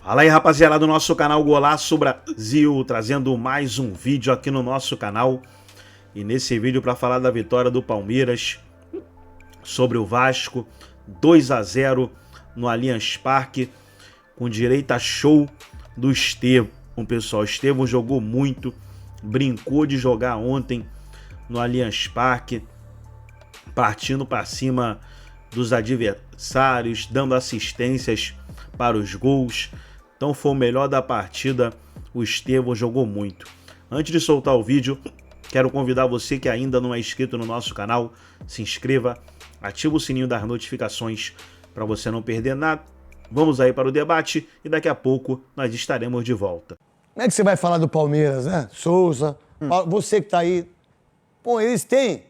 Fala aí, rapaziada do nosso canal Golaço Brasil, trazendo mais um vídeo aqui no nosso canal. E nesse vídeo para falar da vitória do Palmeiras sobre o Vasco, 2-0 no Allianz Parque, com direito a show do Estevão, pessoal. Estevão jogou muito, brincou de jogar ontem no Allianz Parque, partindo para cima dos adversários, dando assistências para os gols. Então foi o melhor da partida, o Estevão jogou muito. Antes de soltar o vídeo, quero convidar você que ainda não é inscrito no nosso canal, se inscreva, ativa o sininho das notificações para você não perder nada. Vamos aí para o debate e daqui a pouco nós estaremos de volta. Como é que você vai falar do Palmeiras, né? Souza, você que tá aí. Pô, eles têm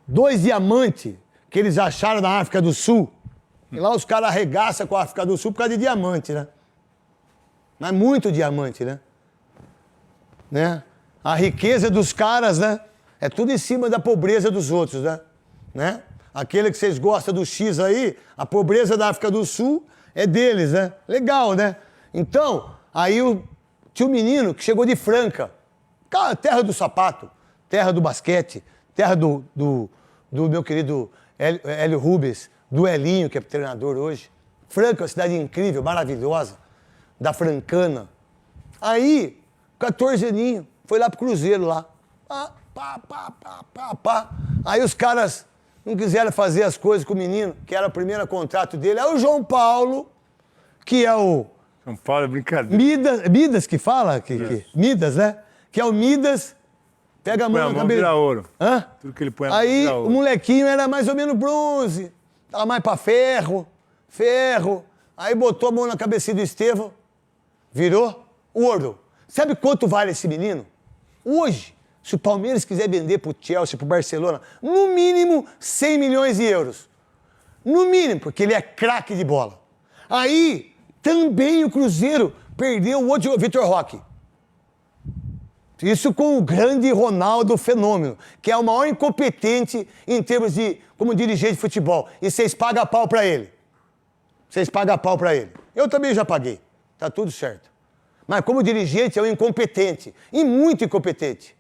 2 diamantes que eles acharam na África do Sul. E lá os caras arregaçam com a África do Sul por causa de diamante, né? Mas muito diamante, né? A riqueza dos caras, né? É tudo em cima da pobreza dos outros, né? Aquele que vocês gostam do X aí, a pobreza da África do Sul é deles, né? Legal, né? Então, aí tinha um menino que chegou de Franca. Terra do sapato, terra do basquete, terra do meu querido Hélio Rubens, do Elinho, que é treinador hoje. Franca, uma cidade incrível, maravilhosa, da Francana. Aí, 14 aninhos, foi lá pro Cruzeiro lá. Aí os caras não quiseram fazer as coisas com o menino, que era o primeiro contrato dele. Aí o João Paulo, que é o... João Paulo é brincadeira. Midas que fala? Midas, né? Que é o Midas, pega a mão na cabeça. Vira ouro. Hã? Tudo que ele põe Aí vira o ouro. molequinho era mais ou menos bronze, tava mais pra ferro. Aí botou a mão na cabecinha do Estevão, virou ouro. Sabe quanto vale esse menino? Hoje, se o Palmeiras quiser vender pro Chelsea, pro Barcelona, no mínimo 100 milhões de euros. No mínimo, porque ele é craque de bola. Aí, também o Cruzeiro perdeu o outro Vitor Roque. Isso com o grande Ronaldo Fenômeno, que é o maior incompetente em termos de como dirigente de futebol. E vocês pagam pau pra ele. Eu também já paguei. Tá tudo certo. Mas como dirigente é um incompetente. E muito incompetente.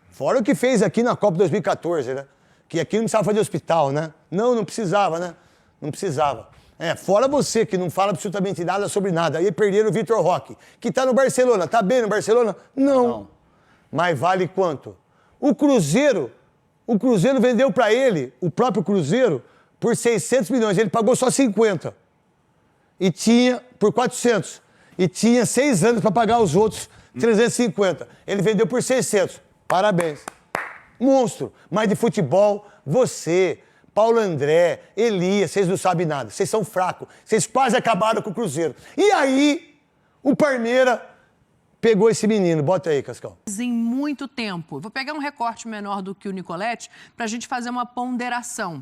Fora o que fez aqui na Copa 2014, né? Que aqui não precisava fazer hospital, né? Não precisava, né? Não precisava. Fora você, que não fala absolutamente nada sobre nada. Aí perderam o Vitor Roque, que tá no Barcelona. Tá bem no Barcelona? Não. Mas vale quanto? O Cruzeiro vendeu pra ele, o próprio Cruzeiro, por 600 milhões. Ele pagou só 50. E tinha, por 400. E tinha 6 anos para pagar os outros 350. Ele vendeu por 600. Parabéns. Monstro. Mas de futebol, você, Paulo André, Elias, vocês não sabem nada. Vocês são fracos. Vocês quase acabaram com o Cruzeiro. E aí, o Palmeiras pegou esse menino. Bota aí, Cascão. Em muito tempo. Vou pegar um recorte menor do que o Nicolete para a gente fazer uma ponderação.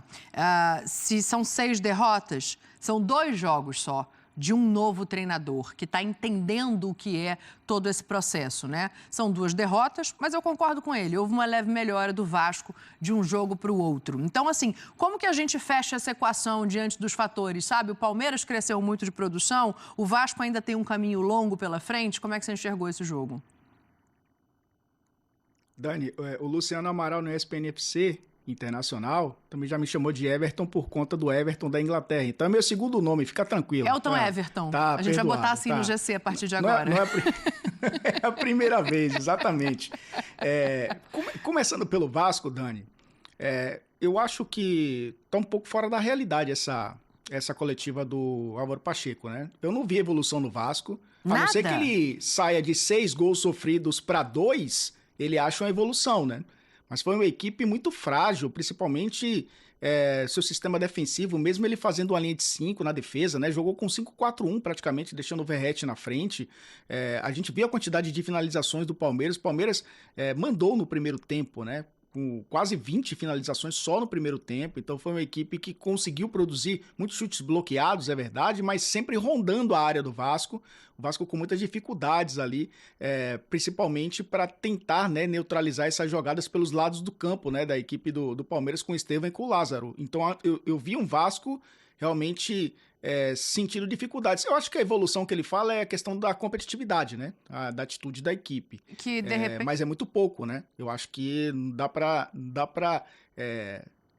Se são 6 derrotas, são 2 jogos só de um novo treinador que está entendendo o que é todo esse processo, né? São 2 derrotas, mas eu concordo com ele. Houve uma leve melhora do Vasco de um jogo para o outro. Então, assim, como que a gente fecha essa equação diante dos fatores, sabe? O Palmeiras cresceu muito de produção, o Vasco ainda tem um caminho longo pela frente. Como é que você enxergou esse jogo? Dani, o Luciano Amaral no ESPN FC Internacional também já me chamou de Everton por conta do Everton da Inglaterra. Então é meu segundo nome, fica tranquilo. Elton Everton. Tá, a gente vai botar assim tá. no GC a partir de agora. É a primeira vez, exatamente. Começando pelo Vasco, Dani, eu acho que tá um pouco fora da realidade essa coletiva do Álvaro Pacheco, né? Eu não vi evolução no Vasco. A não ser que ele saia de 6 gols sofridos para 2, ele acha uma evolução, né? Mas foi uma equipe muito frágil, principalmente seu sistema defensivo, mesmo ele fazendo uma linha de 5 na defesa, né? Jogou com 5-4-1 praticamente, deixando o Verratti na frente. A gente viu a quantidade de finalizações do Palmeiras. O Palmeiras mandou no primeiro tempo, né? Com quase 20 finalizações só no primeiro tempo. Então foi uma equipe que conseguiu produzir muitos chutes bloqueados, é verdade, mas sempre rondando a área do Vasco. O Vasco com muitas dificuldades ali, principalmente para tentar, né, neutralizar essas jogadas pelos lados do campo, né, da equipe do Palmeiras com o Estevão e com o Lázaro. Então eu vi um Vasco realmente sentindo dificuldades. Eu acho que a evolução que ele fala é a questão da competitividade, né? Da atitude da equipe. Que, de repente... Mas é muito pouco, né? Eu acho que dá pra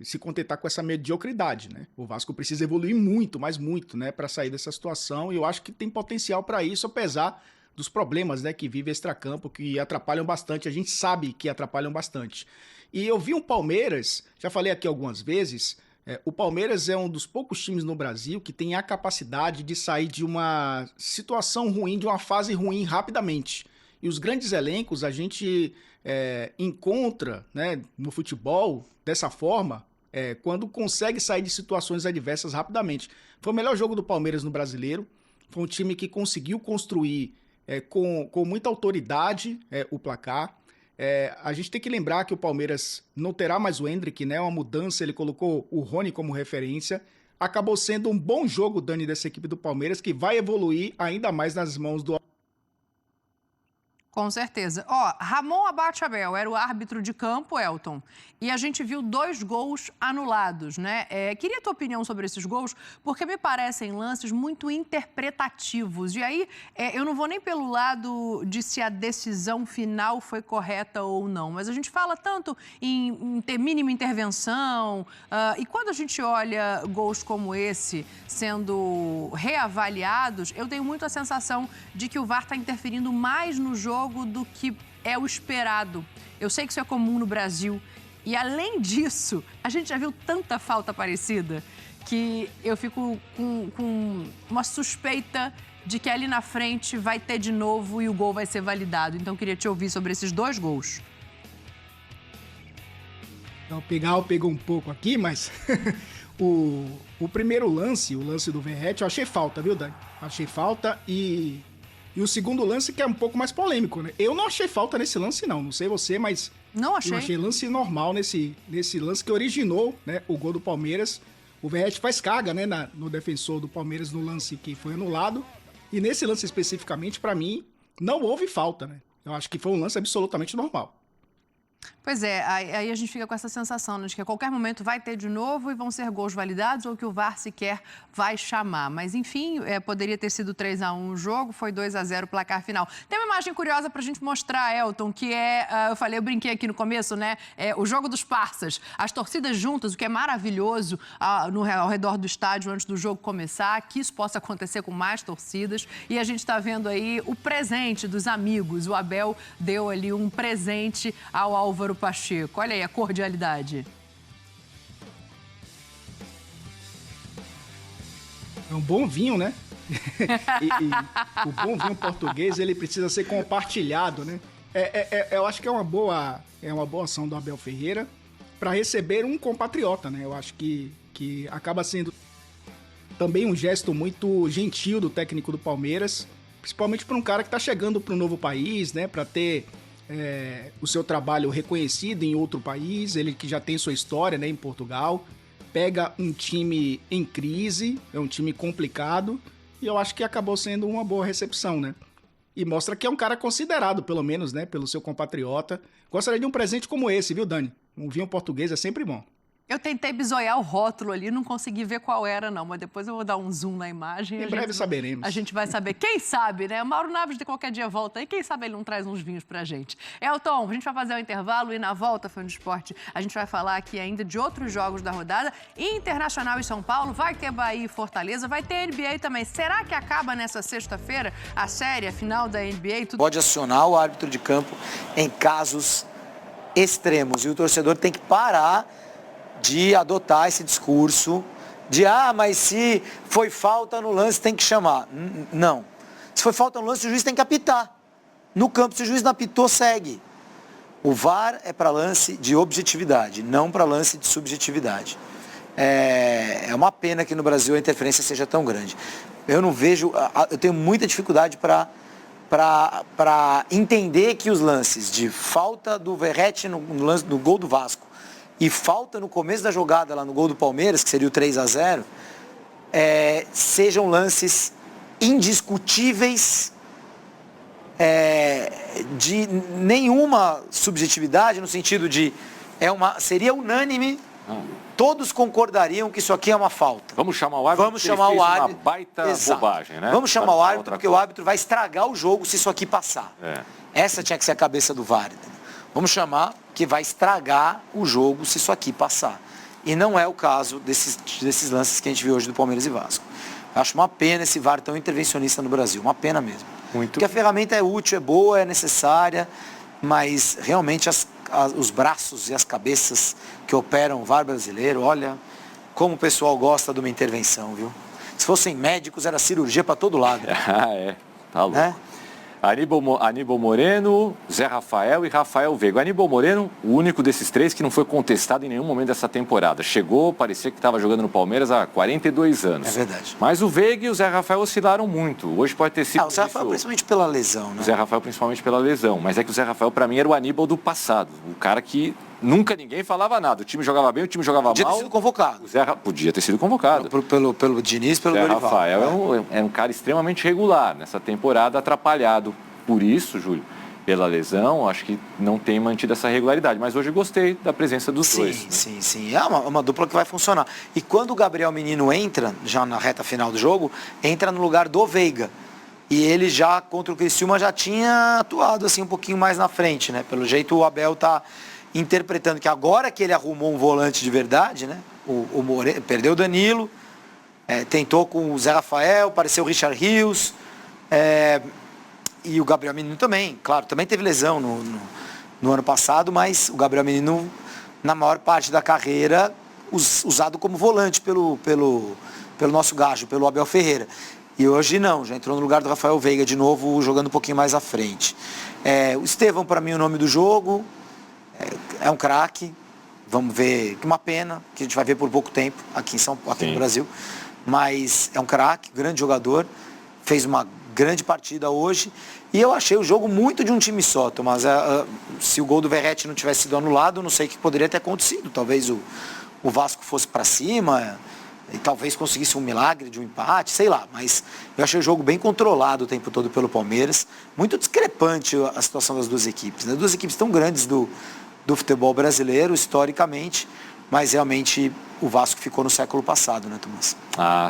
se contentar com essa mediocridade, né? O Vasco precisa evoluir muito, mas muito, né? Para sair dessa situação, e eu acho que tem potencial para isso, apesar dos problemas, né, que vive extracampo, que atrapalham bastante. A gente sabe que atrapalham bastante. E eu vi um Palmeiras, já falei aqui algumas vezes, o Palmeiras é um dos poucos times no Brasil que tem a capacidade de sair de uma situação ruim, de uma fase ruim rapidamente. E os grandes elencos a gente encontra, né, no futebol dessa forma, quando consegue sair de situações adversas rapidamente. Foi o melhor jogo do Palmeiras no Brasileiro. Foi um time que conseguiu construir com muita autoridade o placar. A gente tem que lembrar que o Palmeiras não terá mais o Endrick, né? Uma mudança, ele colocou o Rony como referência. Acabou sendo um bom jogo, Dani, dessa equipe do Palmeiras, que vai evoluir ainda mais nas mãos do... Com certeza. Ramon Abate Abel era o árbitro de campo, Elton, e a gente viu 2 gols anulados, né? Queria a tua opinião sobre esses gols, porque me parecem lances muito interpretativos. E aí, eu não vou nem pelo lado de se a decisão final foi correta ou não, mas a gente fala tanto em ter mínima intervenção, e quando a gente olha gols como esse sendo reavaliados, eu tenho muito a sensação de que o VAR está interferindo mais no jogo do que é o esperado. Eu sei que isso é comum no Brasil. E, além disso, a gente já viu tanta falta parecida que eu fico com uma suspeita de que ali na frente vai ter de novo e o gol vai ser validado. Então, eu queria te ouvir sobre esses 2 gols. Então, pegou um pouco aqui, mas o primeiro lance, o lance do Verratti, eu achei falta, viu, Dani? Achei falta e o segundo lance que é um pouco mais polêmico, né? Eu não achei falta nesse lance, não. Não sei você, mas... Não achei. Eu achei lance normal nesse lance que originou, né, o gol do Palmeiras. O Verratti faz carga, né, no defensor do Palmeiras no lance que foi anulado. E nesse lance especificamente, pra mim, não houve falta, né? Eu acho que foi um lance absolutamente normal. Pois é, aí a gente fica com essa sensação, né, de que a qualquer momento vai ter de novo e vão ser gols validados ou que o VAR sequer vai chamar. Mas, enfim, poderia ter sido 3-1 o jogo, foi 2-0 o placar final. Tem uma imagem curiosa pra gente mostrar, Elton, que eu brinquei aqui no começo, né, o jogo dos parças. As torcidas juntas, o que é maravilhoso ao redor do estádio antes do jogo começar, que isso possa acontecer com mais torcidas. E a gente está vendo aí o presente dos amigos. O Abel deu ali um presente ao Álvaro Pacheco. Olha aí a cordialidade. É um bom vinho, né? e o bom vinho português, ele precisa ser compartilhado, né? Eu acho que é uma boa ação do Abel Ferreira para receber um compatriota, né? Eu acho que acaba sendo também um gesto muito gentil do técnico do Palmeiras, principalmente para um cara que está chegando para um novo país, né? Para ter o seu trabalho reconhecido em outro país, ele que já tem sua história, né, em Portugal, pega um time em crise, é um time complicado, e eu acho que acabou sendo uma boa recepção, né? E mostra que é um cara considerado, pelo menos, né, pelo seu compatriota. Gostaria de um presente como esse, viu, Dani? Um vinho português é sempre bom. Eu tentei bisoiar o rótulo ali, não consegui ver qual era, não. Mas depois eu vou dar um zoom na imagem. Em breve saberemos. A gente vai saber. Quem sabe, né? O Mauro Naves de qualquer dia volta aí. Quem sabe ele não traz uns vinhos pra gente. Elton, a gente vai fazer o intervalo e na volta, Fã de Esporte, a gente vai falar aqui ainda de outros jogos da rodada. Internacional e São Paulo, vai ter Bahia e Fortaleza, vai ter NBA também. Será que acaba nessa sexta-feira a série, a final da NBA? Pode acionar o árbitro de campo em casos extremos. E o torcedor tem que parar de adotar esse discurso de mas se foi falta no lance tem que chamar. Não. Se foi falta no lance, o juiz tem que apitar. No campo, se o juiz não apitou, segue. O VAR é para lance de objetividade, não para lance de subjetividade. É uma pena que no Brasil a interferência seja tão grande. Eu não vejo, eu tenho muita dificuldade para entender que os lances de falta do Verratti no lance do gol do Vasco e falta no começo da jogada lá no gol do Palmeiras, que seria o 3-0, sejam lances indiscutíveis, de nenhuma subjetividade, no sentido de seria unânime todos concordariam que isso aqui é uma falta. Vamos chamar o árbitro. Vamos chamar o árbitro. Uma baita Exato. bobagem, né? Vamos chamar o árbitro porque o árbitro vai estragar o jogo se isso aqui passar. Essa tinha que ser a cabeça do VAR. Vamos chamar que vai estragar o jogo se isso aqui passar. E não é o caso desses lances que a gente viu hoje do Palmeiras e Vasco. Eu acho uma pena esse VAR tão intervencionista no Brasil. Uma pena mesmo. Porque a ferramenta é útil, é boa, é necessária, mas realmente os braços e as cabeças que operam o VAR brasileiro, olha como o pessoal gosta de uma intervenção, viu? Se fossem médicos, era cirurgia para todo lado. Tá louco. Aníbal Moreno, Zé Rafael e Rafael Veiga. O Aníbal Moreno, o único desses três que não foi contestado em nenhum momento dessa temporada. Chegou, parecia que estava jogando no Palmeiras há 42 anos. É verdade. Mas o Veiga e o Zé Rafael oscilaram muito. Hoje pode ter sido... o Zé Rafael principalmente pela lesão, né? O Zé Rafael principalmente pela lesão. Mas é que o Zé Rafael, para mim, era o Aníbal do passado. O cara que nunca ninguém falava nada. O time jogava bem, o time jogava mal. Podia ter sido convocado. O Zé podia ter sido convocado. Pelo Diniz, pelo Zé Dorival. Rafael é um cara extremamente regular. Nessa temporada, atrapalhado por isso, Júlio, pela lesão, acho que não tem mantido essa regularidade. Mas hoje gostei da presença dos dois. Sim. É uma dupla que vai funcionar. E quando o Gabriel Menino entra, já na reta final do jogo, entra no lugar do Veiga. E ele já, contra o Criciúma, já tinha atuado assim um pouquinho mais na frente, né? Pelo jeito o Abel tá interpretando que agora que ele arrumou um volante de verdade, né? O Moreno, perdeu o Danilo, tentou com o Zé Rafael, apareceu o Richard Rios, e o Gabriel Menino também, claro, também teve lesão no ano passado, mas o Gabriel Menino, na maior parte da carreira, usado como volante pelo nosso gajo, pelo Abel Ferreira. E hoje não, já entrou no lugar do Rafael Veiga de novo, jogando um pouquinho mais à frente. O Estevão, para mim, é o nome do jogo, é um craque, vamos ver, que uma pena, que a gente vai ver por pouco tempo aqui no Brasil, mas é um craque, grande jogador, fez uma grande partida hoje, e eu achei o jogo muito de um time só, Tomás. Se o gol do Verratti não tivesse sido anulado, não sei o que poderia ter acontecido. Talvez o Vasco fosse para cima e talvez conseguisse um milagre de um empate, sei lá. Mas eu achei o jogo bem controlado o tempo todo pelo Palmeiras. Muito discrepante a situação das duas equipes, né? Duas equipes tão grandes do futebol brasileiro, historicamente, mas realmente o Vasco ficou no século passado, né, Tomás?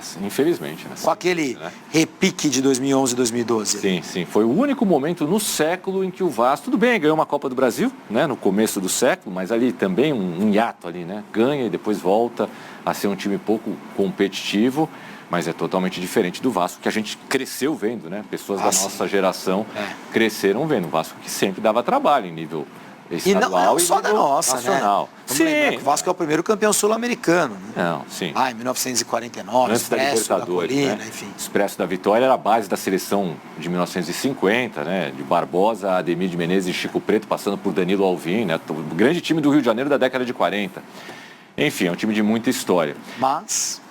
Sim, infelizmente. Né? Com aquele repique de 2011 e 2012. Sim. Foi o único momento no século em que o Vasco, tudo bem, ganhou uma Copa do Brasil, né, no começo do século, mas ali também um hiato ali, né? Ganha e depois volta a ser um time pouco competitivo, mas é totalmente diferente do Vasco que a gente cresceu vendo, né? Pessoas da nossa geração cresceram vendo. O Vasco que sempre dava trabalho em nível estadual e não só da nossa, nacional. Né? Vamos lembrar que o Vasco é o primeiro campeão sul-americano. Né? Em 1949, antes da Libertadores, Colina, né? enfim. Expresso da Vitória era a base da seleção de 1950, né? De Barbosa, Ademir de Menezes e Chico Preto, passando por Danilo Alvim, né? O grande time do Rio de Janeiro da década de 40. Enfim, é um time de muita história. Mas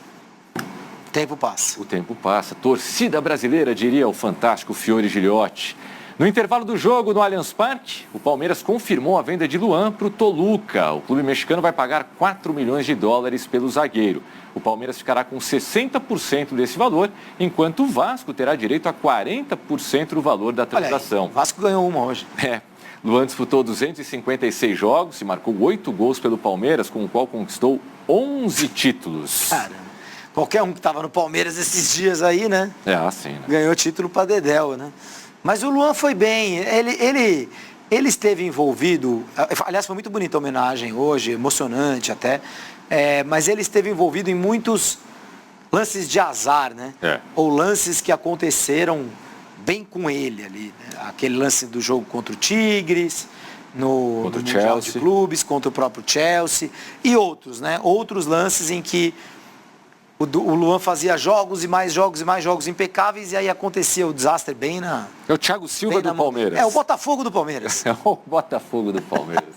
o tempo passa. O tempo passa. Torcida brasileira, diria o fantástico Fiore Giliotti. No intervalo do jogo no Allianz Parque, o Palmeiras confirmou a venda de Luan para o Toluca. O clube mexicano vai pagar 4 milhões de dólares pelo zagueiro. O Palmeiras ficará com 60% desse valor, enquanto o Vasco terá direito a 40% do valor da transação. O Vasco ganhou uma hoje. Luan disputou 256 jogos e marcou 8 gols pelo Palmeiras, com o qual conquistou 11 títulos. Caramba. Qualquer um que estava no Palmeiras esses dias aí, né? Sim. Né? Ganhou título para Dedéu, né? Mas o Luan foi bem, ele esteve envolvido, aliás, foi muito bonita a homenagem hoje, emocionante até, mas ele esteve envolvido em muitos lances de azar, né? Ou lances que aconteceram bem com ele ali, né? Aquele lance do jogo contra o Tigres, no Mundial de Clubes, contra o próprio Chelsea, e outros, né? Outros lances em que o Luan fazia jogos e mais jogos impecáveis, e aí acontecia o desastre bem na... É o Thiago Silva do Palmeiras. É o Botafogo do Palmeiras. É o Botafogo do Palmeiras.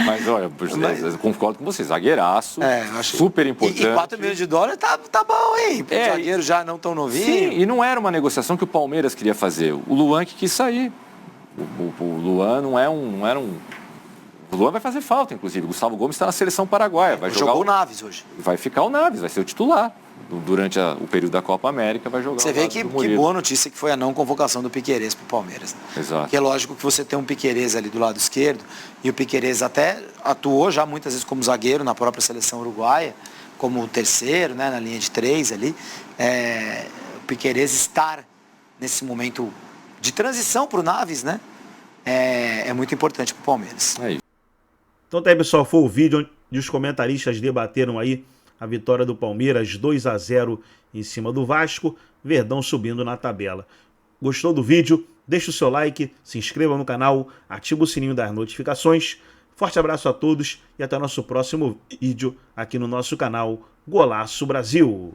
Mas olha, eu concordo com você, zagueiraço, super importante. E 4 milhões de dólares tá bom, hein? Pro zagueiro já não tão novinho. Sim, e não era uma negociação que o Palmeiras queria fazer. O Luan que quis sair. O Luan não era um... O Luan vai fazer falta, inclusive. O Gustavo Gomes está na seleção paraguaia. Jogou o Naves hoje. Vai ficar o Naves, vai ser o titular. durante o período da Copa América, vai jogar. Você vê que boa notícia que foi a não convocação do Piquerez para o Palmeiras. Exato. Porque é lógico que você tem um Piquerez ali do lado esquerdo, e o Piquerez até atuou já muitas vezes como zagueiro na própria seleção uruguaia, como o terceiro, né, na linha de 3 ali. O Piquerez estar nesse momento de transição para o Naves, né, é muito importante para o Palmeiras. É isso. Então tá aí, pessoal, foi o vídeo onde os comentaristas debateram aí a vitória do Palmeiras 2-0 em cima do Vasco, Verdão subindo na tabela. Gostou do vídeo? Deixa o seu like, se inscreva no canal, ativa o sininho das notificações. Forte abraço a todos e até o nosso próximo vídeo aqui no nosso canal Golaço Brasil.